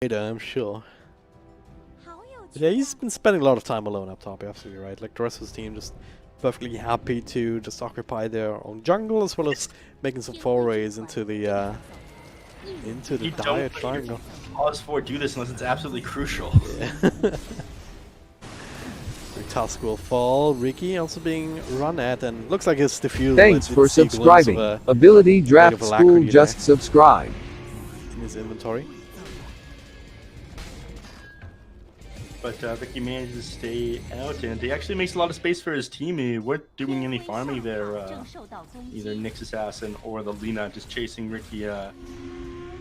I'm sure. Yeah, he's been spending a lot of time alone up top, you're absolutely right. Like the rest of his team just perfectly happy to just occupy their own jungle as well as making some forays into the dire triangle. Pause for do this unless it's absolutely crucial. Yeah. Tusk will fall. Ricky also being run at, and looks like his diffuse. Thanks for subscribing. Ability Draft School just subscribed. In his inventory. But Ricky manages to stay out, and he actually makes a lot of space for his team. He weren't doing any farming there. Either Nyx Assassin or the Lina just chasing Ricky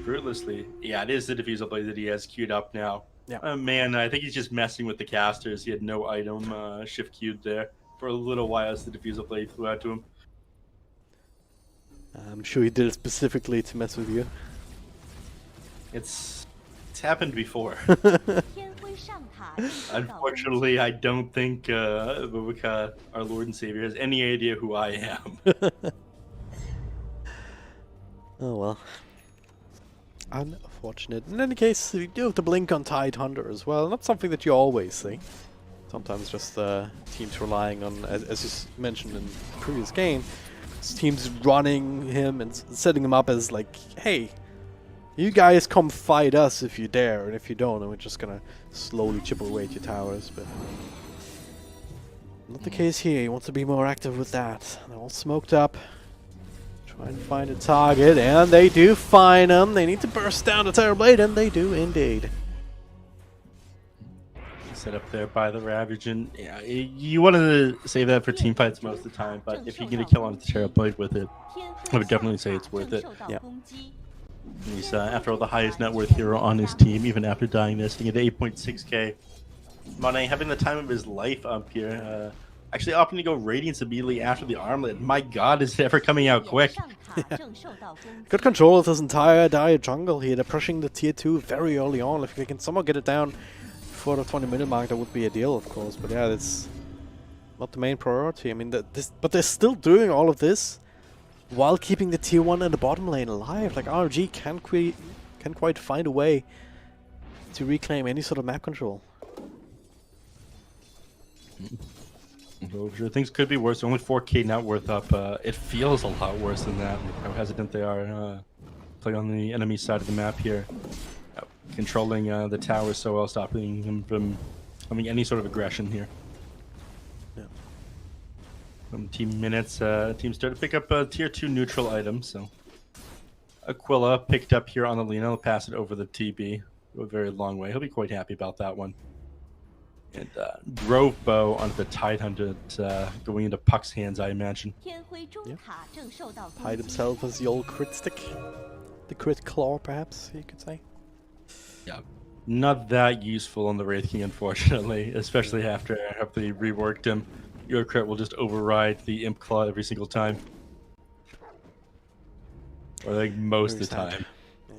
fruitlessly. Yeah, it is the diffusal blade that he has queued up now. Yeah. Man, I think he's just messing with the casters. He had no item shift queued there for a little while as the diffusal blade flew out to him. I'm sure he did it specifically to mess with you. It's happened before. Unfortunately, I don't think Viveka, our Lord and Savior, has any idea who I am. Oh well. Unfortunate. In any case, you do have to blink on Tidehunter as well. Not something that you always see. Sometimes just teams relying on, as you mentioned in the previous game, teams running him and setting him up as like, hey, you guys come fight us if you dare, and if you don't, then we're just gonna slowly chip away at your towers. But not the case here. He wants to be more active with that. They're all smoked up. Try and find a target, and they do find him. They need to burst down the Terrorblade, and they do indeed. Set up there by the Ravage, and yeah, you want to save that for team fights most of the time, but if you get a kill on the Terrorblade with it, I would definitely say it's worth it. Yeah. He's, after all, the highest net worth hero on his team, even after dying this, sitting at 8.6k. Monet having the time of his life up here. Actually opting to go Radiance immediately after the armlet. My god, is it ever coming out quick? Yeah. Good control of this entire dire jungle here. They're pushing the tier 2 very early on. If they can somehow get it down before the 20-minute mark, that would be ideal, of course. But yeah, that's not the main priority. I mean, but they're still doing all of this while keeping the tier 1 and the bottom lane alive. Like, RNG can't quite find a way to reclaim any sort of map control. So sure, things could be worse. Only 4k net worth up. It feels a lot worse than that. Like how hesitant they are playing on the enemy side of the map here. Controlling the tower so well, stopping him from having any sort of aggression here. Yeah. From team minutes, teams start to pick up tier 2 neutral items. So Aquila picked up here on the Lina. He'll pass it over the TB. Go a very long way. He'll be quite happy about that one. And Grove Bow onto the Tidehunter, going into Puck's hands, I imagine. Yep. Hide himself as the old crit stick. The crit claw, perhaps, you could say. Yeah. Not that useful on the Wraith King, unfortunately, especially after they reworked him. Your crit will just override the Imp Claw every single time. Or like most of the time. Yeah.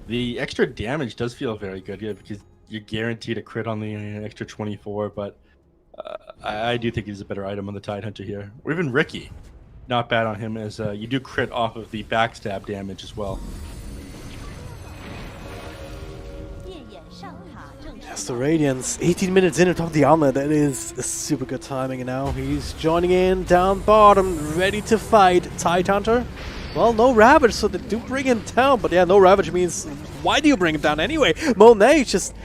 The extra damage does feel very good, yeah, because you're guaranteed a crit on the extra 24, but I do think he's a better item on the Tidehunter here. Or even Ricky. Not bad on him, as you do crit off of the backstab damage as well. Yes, the Radiance. 18 minutes in on top of the armor. That is super good timing. And now he's joining in down bottom, ready to fight. Tidehunter. Well, no Ravage, so they do bring him down. But yeah, no Ravage means, why do you bring him down anyway? Monet just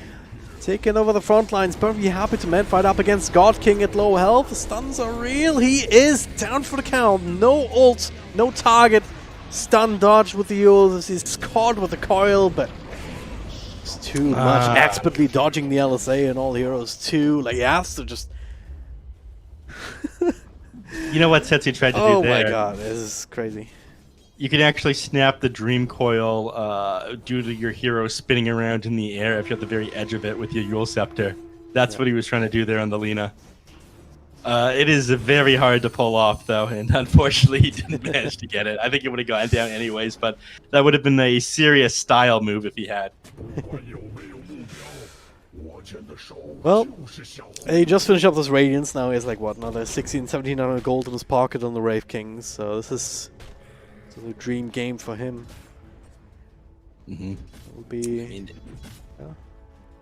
taking over the front lines, perfectly happy to man fight up against God King at low health. The stuns are real. He is down for the count. No ult, no target. Stun dodge with the ult. He's caught with the coil, but it's too much. Expertly dodging the LSA and all heroes too. Like Aster just. You know what Setsu tried to do there? Oh my god, this is crazy. You can actually snap the Dream Coil due to your hero spinning around in the air if you're at the very edge of it with your Yule Scepter. That's what he was trying to do there on the Lina. It is very hard to pull off, though, and unfortunately he didn't manage to get it. I think it would have gone down anyways, but that would have been a serious style move if he had. Well, he just finished up this Radiance. Now he has like, what, another 1700 gold in his pocket on the Wraith Kings, so this is a dream game for him. Will be.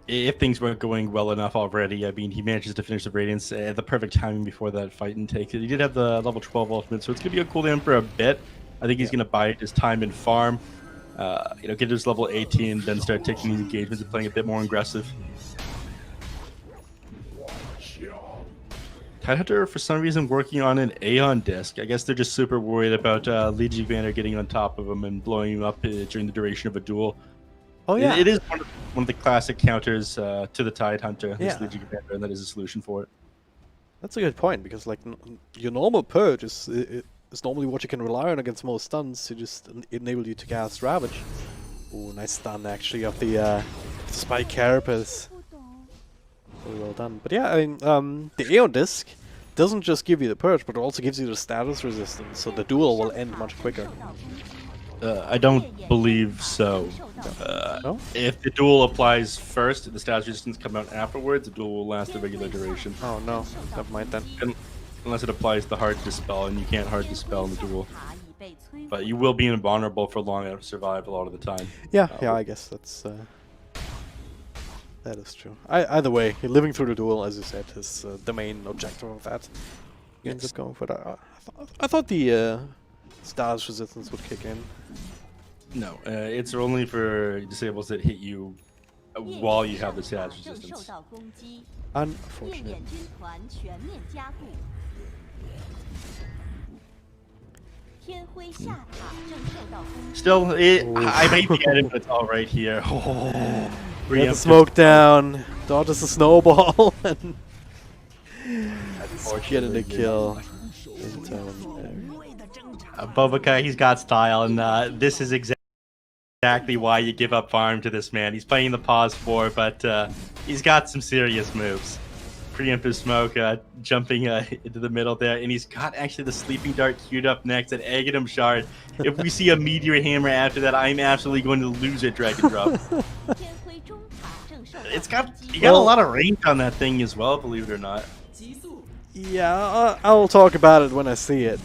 If things weren't going well enough already, I mean, he manages to finish the Radiance at the perfect timing before that fight and take it. He did have the level 12 ultimate, so it's going to be a cooldown for a bit. I think he's going to bide his time and farm, get to his level 18, then start taking these engagements and playing a bit more aggressive. Tidehunter, for some reason, working on an Aeon disc. I guess they're just super worried about Legion Commander getting on top of him and blowing him up during the duration of a duel. Oh yeah, it is one of the classic counters to the Tidehunter. Yeah. This Legion Commander, and that is a solution for it. That's a good point, because like your normal purge is normally what you can rely on against most stuns to just enable you to cast Ravage. Ooh, nice stun actually of the Spike Carapace. Very well done. But yeah, I mean, the Aeon disc doesn't just give you the purge, but it also gives you the status resistance, so the duel will end much quicker. I don't believe so. No? If the duel applies first, the status resistance come out afterwards, the duel will last the regular duration. Oh no, never mind then. Unless it applies the hard dispel, and you can't hard dispel in the duel. But you will be invulnerable for long enough to survive a lot of the time. Yeah, I guess that's that is true. Either way, living through the duel, as you said, is the main objective of that. You ends up going for that. I thought the status resistance would kick in. No, it's only for disables that hit you while you have the status resistance. Unfortunate. Still, I may be at it, but it's all right here. Get the smoke down, dodges a snowball, and getting the kill. Bobaca, he's got style, and this is exactly why you give up farm to this man. He's playing the pause 4, but he's got some serious moves. Preemptive smoke, jumping into the middle there, and he's got actually the sleeping dart queued up next, an Aghanim shard. If we see a meteor hammer after that, I'm absolutely going to lose it, drag and drop. You got a lot of range on that thing as well, believe it or not. Yeah, I'll talk about it when I see it.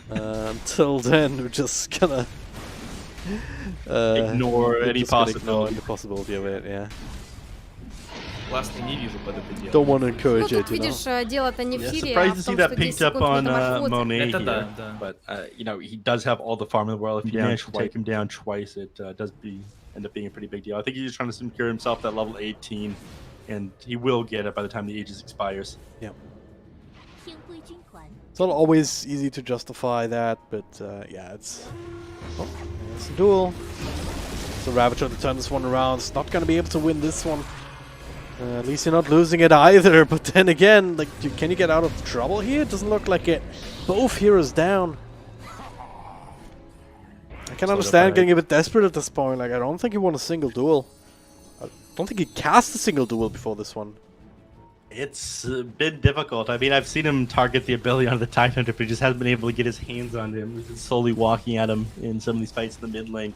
Until then, we're just gonna ignore any possibility of it. Yeah. Классный, не вижу под это дело. Don't want to encourage Ну, it, тут you know. видишь, дело-то не в Yeah, Фире, а surprised в to see том, that что 10 picked up секунд on на маршруте. Monet Это here, да. but he does have all the farm in the world. If you manage to take him down twice, it does end up being a pretty big deal. I think he's just trying to secure himself that level 18, and he will get it by the time the Aegis expires. Yeah. It's not always easy to justify that, but yeah, it's a duel. So Ravager to turn this one around. It's not gonna be able to win this one. At least you're not losing it either. But then again, like, can you get out of trouble here? It doesn't look like it. Both heroes down. I can understand getting a bit desperate at this point. Like, I don't think he won a single duel. I don't think he cast a single duel before this one. It's been difficult. I mean, I've seen him target the ability on the Tidehunter, but he just hasn't been able to get his hands on him. He's been slowly walking at him in some of these fights in the mid lane.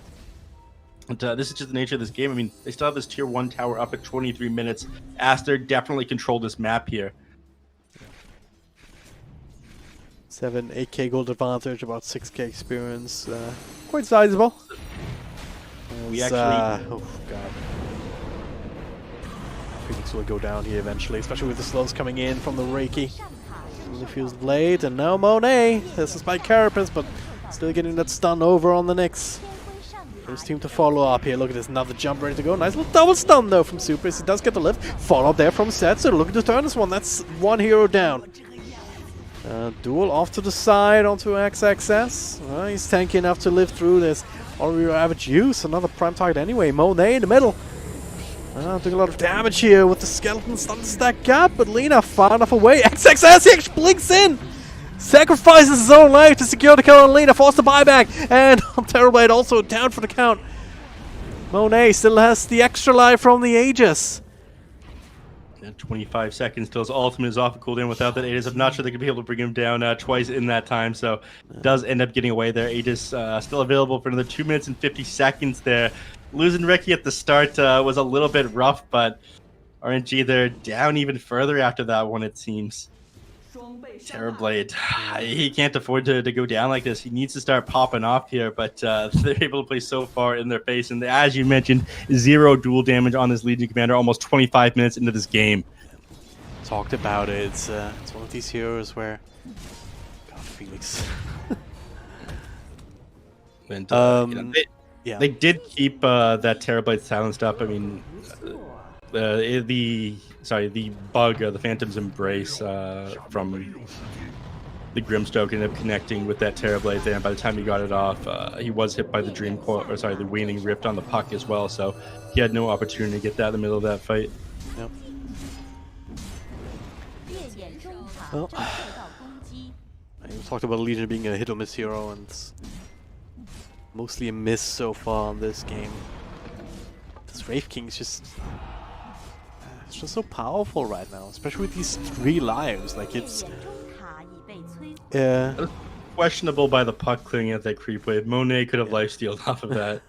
But this is just the nature of this game. I mean, they still have this tier 1 tower up at 23 minutes. Aster definitely controlled this map here. 8k gold advantage, about 6k experience. Quite sizable. We actually... oh god. Phoenix will go down here eventually, especially with the slows coming in from the Reiki. The fused blade, and now Monet. This is by Carapace, but still getting that stun over on the Nyx. First team to follow up here. Look at this, another jump ready to go. Nice little double stun though from Super. He does get the lift. Follow up there from Setsu. Looking to turn this one. That's one hero down. Duel off to the side onto XXS. He's tanky enough to live through this. Already average use. Another prime target anyway. Monet in the middle. Doing a lot of damage here with the skeleton starting to stack up, but Lina far enough away. XXS, he actually blinks in! Sacrifices his own life to secure the kill on Lina, forced the buyback, and Tempererd also down for the count. Monet still has the extra life from the Aegis. And 25 seconds till his ultimate is off a cooldown. Without that Aegis, I'm not sure they could be able to bring him down twice in that time, so does end up getting away there. Aegis still available for another 2 minutes and 50 seconds there. Losing Reki at the start was a little bit rough, but RNG they're down even further after that one, it seems. Terrorblade. He can't afford to go down like this. He needs to start popping off here, but they're able to play so far in their face. And as you mentioned, 0 dual damage on this Legion Commander almost 25 minutes into this game. Talked about it. It's one of these heroes where... God, Felix. And, they did keep that Terrorblade silenced up. I mean, the bug, the Phantom's Embrace from the Grimstroke ended up connecting with that Terrorblade there, and by the time he got it off, he was hit by the the Waning Rift on the puck as well, so he had no opportunity to get that in the middle of that fight. Yep. Well, I talked about Legion being a hit or miss hero, and it's mostly a miss so far in this game. This Wraith King is just... it's just so powerful right now, especially with these 3 lives. Like, it's... yeah. Questionable by the puck clearing at that creep wave. Monet could have lifestealed off of that.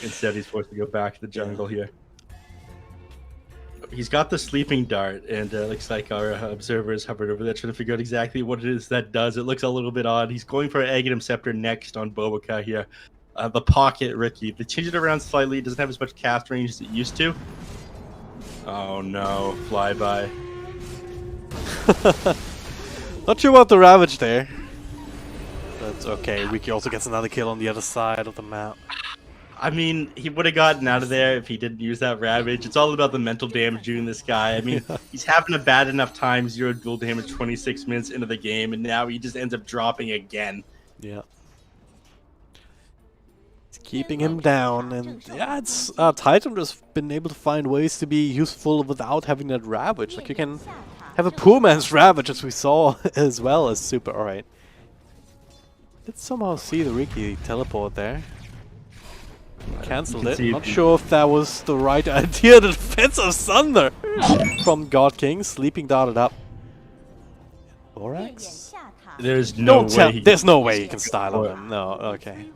Instead, he's forced to go back to the jungle here. He's got the sleeping dart, and looks like our observer is hovered over that, trying to figure out exactly what it is that does. It looks a little bit odd. He's going for an Aghanim Scepter next on Boboka here. The pocket Ricky. They changed it around slightly. It doesn't have as much cast range as it used to. Oh no, flyby. Not sure about the Ravage there. That's okay. Ricky also gets another kill on the other side of the map. I mean, he would have gotten out of there if he didn't use that Ravage. It's all about the mental damage doing this guy. I mean, he's having a bad enough time, 0 dual damage 26 minutes into the game, and now he just ends up dropping again. Yeah. It's keeping him down, and yeah, it's Titan has been able to find ways to be useful without having that Ravage. Like, you can have a poor man's Ravage, as we saw, as well as super. Alright. Did somehow see the Ricky teleport there. Cancelled it. Not sure if that was the right idea. The defense of Thunder from God King. Sleeping darted up. Borax? There's no way. There's no way he can style on him. No, okay.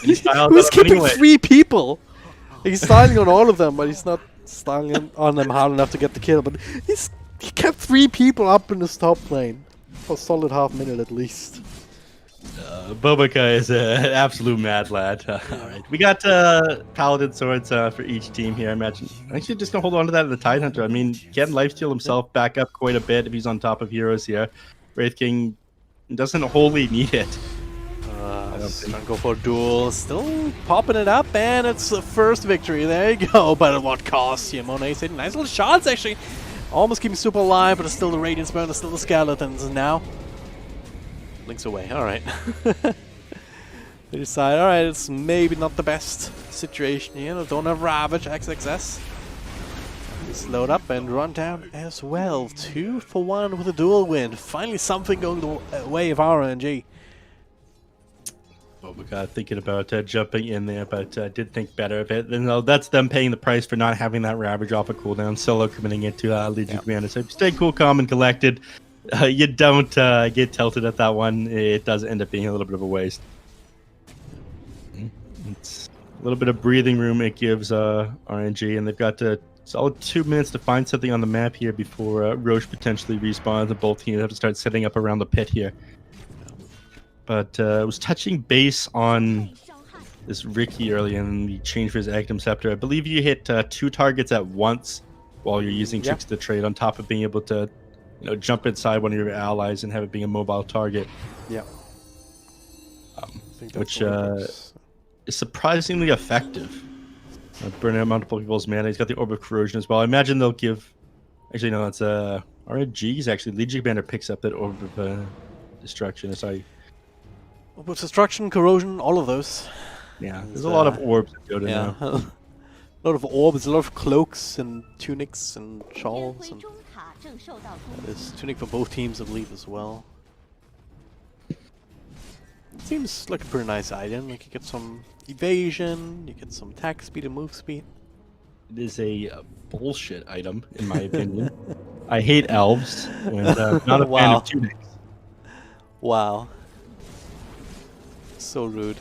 He's keeping 3 people. He's styling on all of them, but he's not styling on them hard enough to get the kill. But he kept 3 people up in his top lane for a solid half minute at least. Boboka is an absolute mad lad. Alright, we got Paladin Swords for each team here, I imagine. Actually, just gonna hold on to that at the Tidehunter. I mean, can lifesteal himself back up quite a bit if he's on top of heroes here. Wraith King doesn't wholly need it. Gonna go for a duel. Still popping it up, and it's the first victory. There you go. But at what cost? Yeah, Monet's hitting nice little shots, actually. Almost keeping super alive, but it's still the Radiance Burn, it's still the Skeletons, and now Link's away. Alright. They decide, alright, it's maybe not the best situation here. Don't have Ravage, XXS. Just load up and run down as well. 2 for 1 with a dual win. Finally something going the way of RNG. Boboka thinking about jumping in there, but did think better of it. And that's them paying the price for not having that Ravage off a cooldown. Solo committing it to Legion Commander. So stay cool, calm, and collected. You don't get tilted at that one. It does end up being a little bit of a waste. It's a little bit of breathing room it gives RNG, and they've got a solid 2 minutes to find something on the map here before Roche potentially respawns, and both teams have to start setting up around the pit here. But it was touching base on this Ricky early in the change for his Aghanim Scepter. I believe you hit 2 targets at once while you're using Tricks to trade, on top of being able to jump inside one of your allies and have it being a mobile target. Yeah. Which is surprisingly effective. Burning out multiple people's mana. He's got the Orb of Corrosion as well. I imagine they'll give... Actually, no, that's RNG's actually. Legion Commander picks up that Orb of Destruction. Sorry. Orb of Destruction, Corrosion, all of those. Yeah, there's a lot of orbs that go to now. A lot of orbs, a lot of cloaks and tunics and shawls. And there's tunic for both teams, I believe, as well. Seems like a pretty nice item. Like, you get some evasion, you get some attack speed and move speed. It is a bullshit item, in my opinion. I hate elves, and not a fan of tunics. Wow. So rude.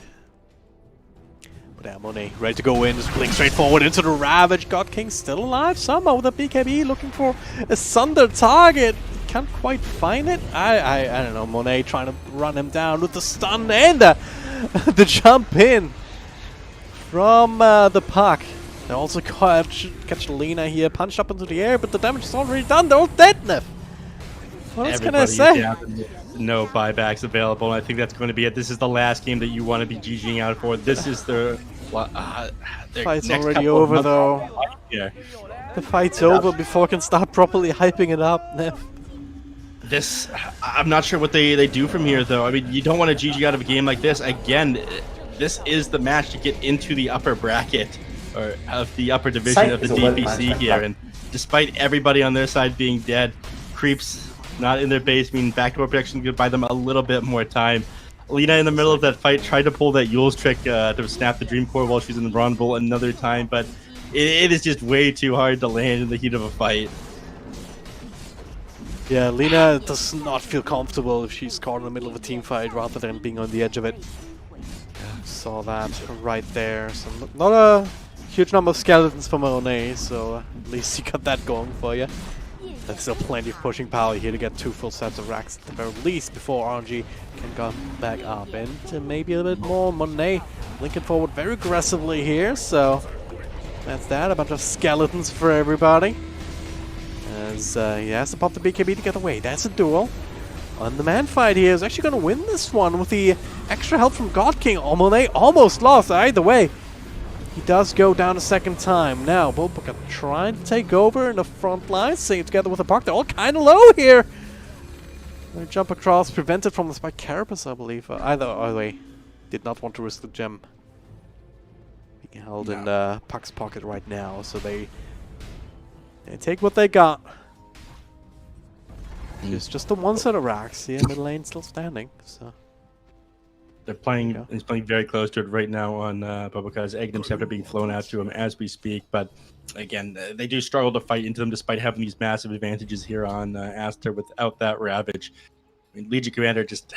But yeah, Monet ready to go in, just blink straight forward into the Ravage. God King still alive somehow with a BKB, looking for a Sunder target. Can't quite find it. I don't know. Monet trying to run him down with the stun and the jump in from the puck. They also catch Lena here, punched up into the air, but the damage is already done. They're all dead, Neff. What else can I say? No buybacks available. I think that's going to be it. This is the last game that you want to be GGing out for. This is their fight's already over, though. Yeah. The fight's over before I can start properly hyping it up, Neff. I'm not sure what they do from here, though. I mean, you don't want to GG out of a game like this. Again, this is the match to get into the upper bracket, or of the upper division of the DPC here. And despite everybody on their side being dead, creeps not in their base, meaning backdoor protection could buy them a little bit more time. Lena in the middle of that fight tried to pull that Yule's trick to snap the Dream Core while she's in the vulnerable another time, but it is just way too hard to land in the heat of a fight. Yeah, Lena does not feel comfortable if she's caught in the middle of a team fight rather than being on the edge of it. Saw that right there. So not a huge number of skeletons for Monet, so at least you got that going for you. There's still plenty of pushing power here to get 2 full sets of racks at the very least before RNG can come back up. And maybe a bit more. Monet linking forward very aggressively here, so that's that. A bunch of skeletons for everybody. As he has to pop the BKB to get away. That's a duel. And the man fight here is actually going to win this one with the extra help from God King. Oh, Monet almost lost either way. He does go down a second time. Now, Bulbuka trying to take over in the front line, staying together with the puck. They're all kind of low here. They jump across, prevented from the spike. Carapace, I believe. Either way, did not want to risk the gem being held in Puck's pocket right now, so they take what they got. It's just the one set of racks here. Mid lane still standing. So they're playing. He's playing very close to it right now on Bulbuka's Scepter being flown out to him as we speak. But again, they do struggle to fight into them despite having these massive advantages here on Aster without that Ravage. I mean, Legion Commander just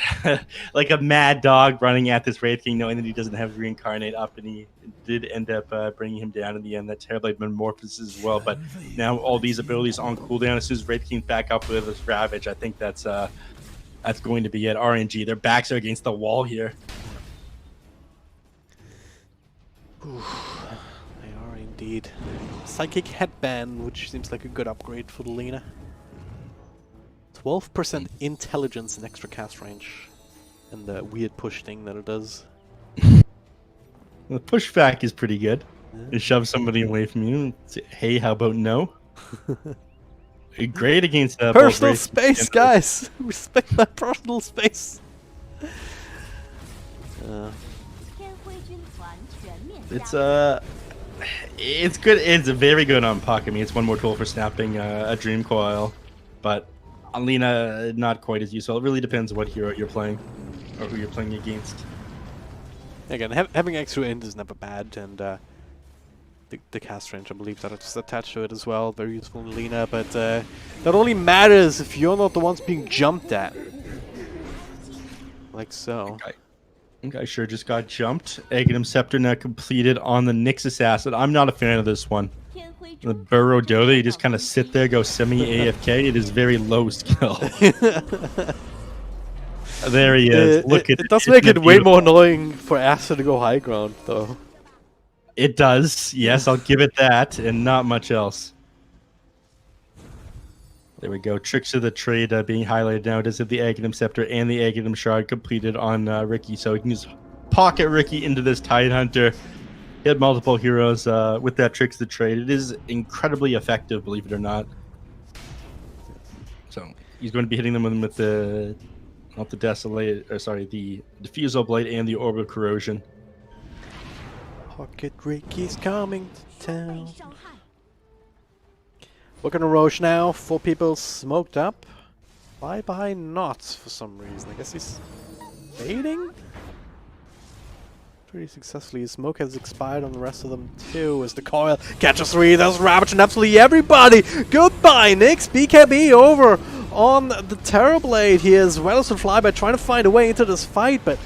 like a mad dog running at this Wraith King, knowing that he doesn't have Reincarnate up, and he did end up bringing him down in the end. That Terrorblade Metamorphosis as well, but now all these abilities on cooldown. As soon as Wraith King's back up with this Ravage, I think that's going to be it. RNG, their backs are against the wall here. Ooh, they are indeed. Psychic Headband, which seems like a good upgrade for the Lena. 12% intelligence and extra cast range. And the weird push thing that it does. The pushback is pretty good. It shoves somebody away from you. Say, hey, how about no? Great against personal space, guys. Respect my personal space. It's good. It's very good on Puck. I mean, it's one more tool for snapping a Dream Coil, but on Lena, not quite as useful. It really depends what hero you're playing or who you're playing against. Again, having extra int is never bad, and the cast range, I believe, that it's attached to it as well. Very useful in Lena, but that only matters if you're not the ones being jumped at. Like so. Okay, sure just got jumped. Scepter now completed on the Nyx Assassin. I'm not a fan of this one. The Burrow Dota, you just kind of sit there, go semi-AFK. It is very low skill. There he is. Look at it. It does make it way more annoying for Aster to go high ground, though. It does. Yes, I'll give it that, and not much else. There we go. Tricks of the trade being highlighted now. Does have the Aghanim Scepter and the Aghanim Shard completed on Ricky, so he can just pocket Ricky into this Tidehunter. Hit multiple heroes with that Tricks of the trade. It is incredibly effective, believe it or not. So he's going to be hitting them with the not the Desolate, or sorry, the Diffusal Blade and the Orbital Corrosion. Pocket Ricky's coming to town. Looking at Roche now. 4 people smoked up. Bye-bye Knots for some reason. I guess he's baiting? Pretty successfully. His smoke has expired on the rest of them too. As the coil catches 3, there's Ravage and absolutely everybody. Goodbye, Nyx. BKB over on the Terrorblade here as well as the Flyby trying to find a way into this fight, but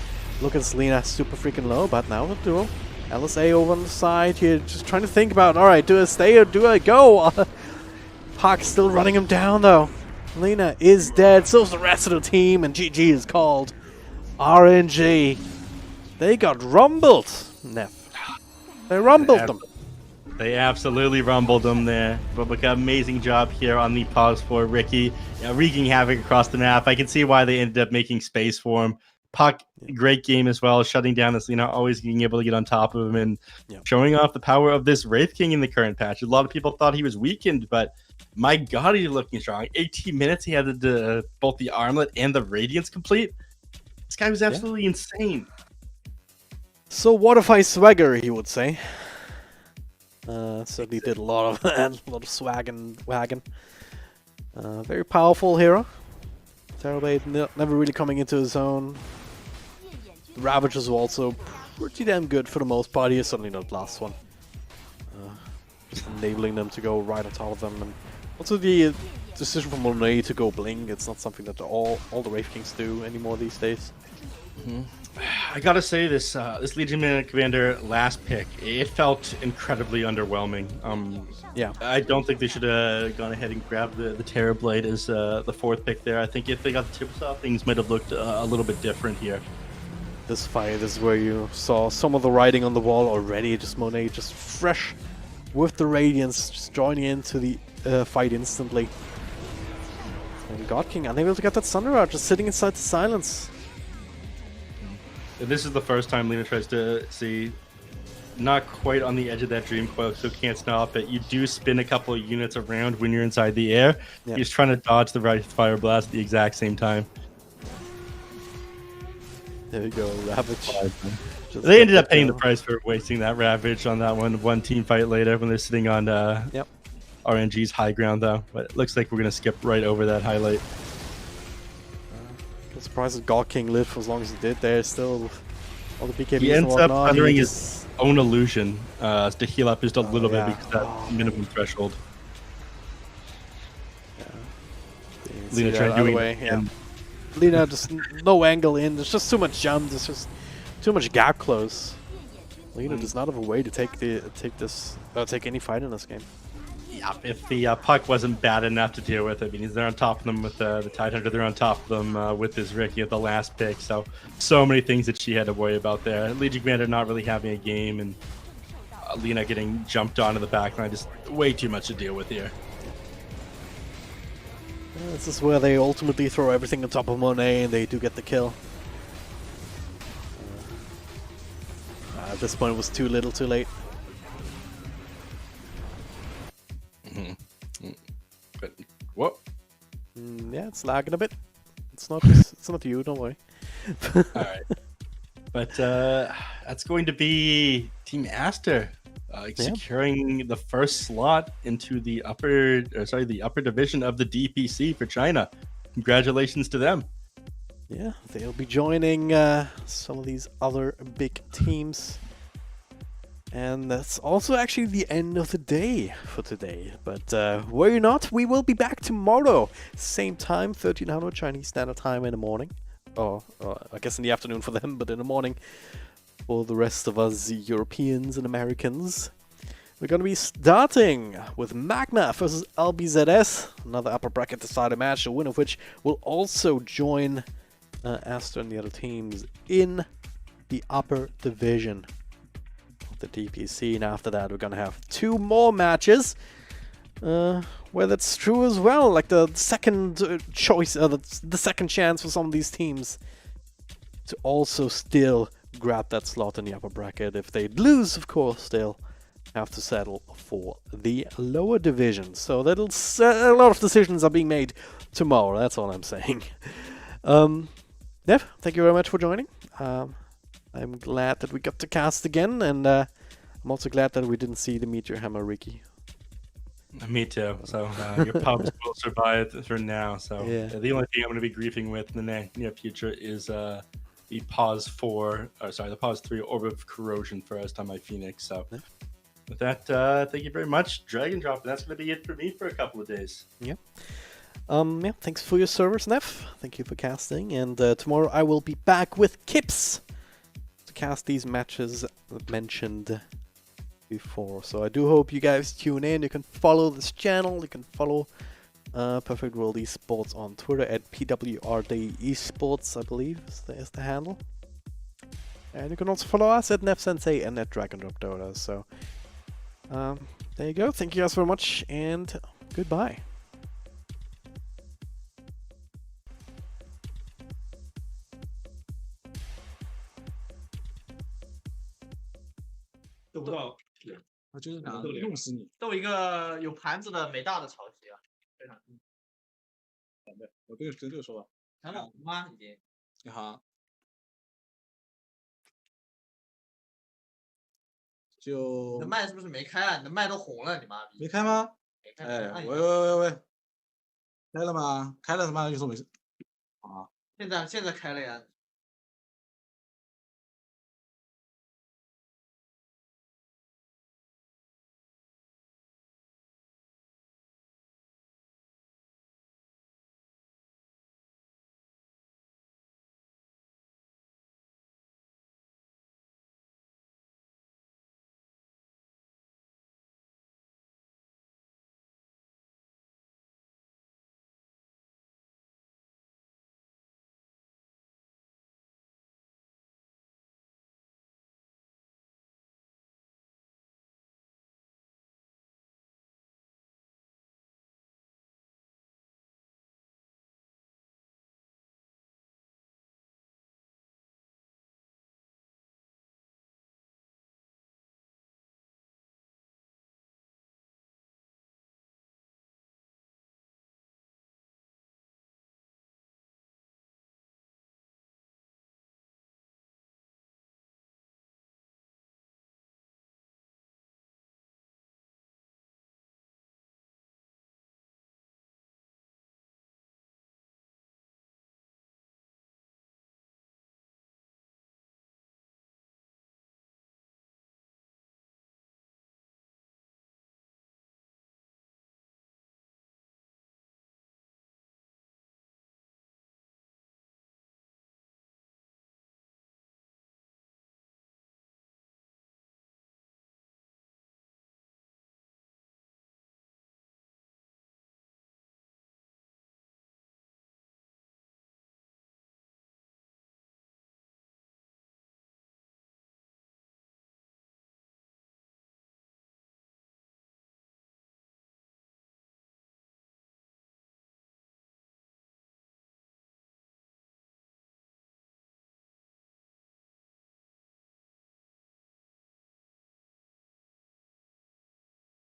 look at Selena, super freaking low, but now the duel. LSA over on the side here, just trying to think about, alright, do I stay or do I go? Puck still running him down though. Lina is dead, so's the rest of the team, and GG is called. RNG. They got rumbled, Neff. They rumbled them. They absolutely rumbled them there. But look, amazing job here on the pause for Ricky. Wreaking havoc across the map. I can see why they ended up making space for him. Puck, great game as well, shutting down this Lina, always being able to get on top of him and showing off the power of this Wraith King in the current patch. A lot of people thought he was weakened, but my god, he's looking strong. 18 minutes, he had both the armlet and the Radiance complete. This guy was absolutely insane. So what if I swagger, he would say. Certainly did a lot of swag and wagon. Very powerful hero. Thermaltake never really coming into his own. The Ravagers were also pretty damn good for the most part. He is certainly not the last one. Just enabling them to go right on top of them. And also the decision from Monet to go Bling, it's not something that all the Wraith Kings do anymore these days. I gotta say, this Legion Commander last pick, it felt incredibly underwhelming. Yeah, I don't think they should have gone ahead and grabbed the Terrorblade as the fourth pick there. I think if they got the tips off, things might have looked a little bit different here. This fight is where you saw some of the writing on the wall already. Just Monet, just fresh with the Radiance, just joining into the fight instantly. And God King unable to get that Thunder out, just sitting inside the silence. This is the first time Lina tries to see, not quite on the edge of that Dream Coil, so can't stop it. You do spin a couple of units around when you're inside the air. Yeah. He's trying to dodge the right Fire Blast at the exact same time. There you go, Ravage. They ended up paying the price for wasting that Ravage on that one team fight later when they're sitting on RNG's high ground, though. But it looks like we're going to skip right over that highlight. I'm surprised that God King lived for as long as he did. There's still all the BKBs. He ends up thundering his own illusion to heal up just a little bit because that minimum threshold. Lina tried doing it. Lina just no angle in. There's just too much jump. There's just too much gap close. Lina does not have a way to take any fight in this game. Yeah, if the puck wasn't bad enough to deal with, I mean, they're on top of them with the Tidehunter, they're on top of them with his Ricky at the last pick, so many things that she had to worry about there. Legion Commander not really having a game, and Lina getting jumped onto the backline, just way too much to deal with here. This is where they ultimately throw everything on top of Monet, and they do get the kill. At this point, it was too little, too late. But what? Yeah, it's lagging a bit. It's not you, don't worry. All right, but that's going to be Team Aster securing the first slot into the upper division of the DPC for China. Congratulations to them. Yeah, they'll be joining some of these other big teams. And that's also actually the end of the day for today. But worry not, we will be back tomorrow. Same time, 1300 Chinese Standard Time in the morning. Or I guess in the afternoon for them, but in the morning for the rest of us Europeans and Americans. We're going to be starting with Magma versus LBZS. Another upper bracket decided match, the winner of which will also join Aster and the other teams in the upper division. The DPC, and after that we're gonna have two more matches where that's true as well, like the second choice, the second chance for some of these teams to also still grab that slot in the upper bracket. If they lose, of course, they'll have to settle for the lower division. So a lot of decisions are being made tomorrow, that's all I'm saying. Nev, thank you very much for joining. I'm glad that we got to cast again, and I'm also glad that we didn't see the Meteor Hammer Ricky. Me too. So your pubs will survive for now. So the only thing I'm going to be griefing with in the near future is the pause 3 Orb of Corrosion for us on my Phoenix. So with that, thank you very much, Drag and Drop. And that's going to be it for me for a couple of days. Yeah. Thanks for your service, Neff. Thank you for casting. And tomorrow I will be back with Kips. broadcast these matches mentioned before. So I do hope you guys tune in. You can follow this channel. You can follow Perfect World Esports on Twitter at PWRD Esports, I believe is the handle. And you can also follow us at NefSensei and at DragonDrop So there you go. Thank you guys very much, and goodbye.得不到，我就是想弄死你。斗一个有盘子的美大的潮汐啊，非常。我跟这个说吧。谈了吗？已经。你好。就。你的麦是不是没开啊？你的麦都红了，你妈逼。没开吗？没开。哎，喂，开了吗？开了他妈就说没事。啊。现在开了呀。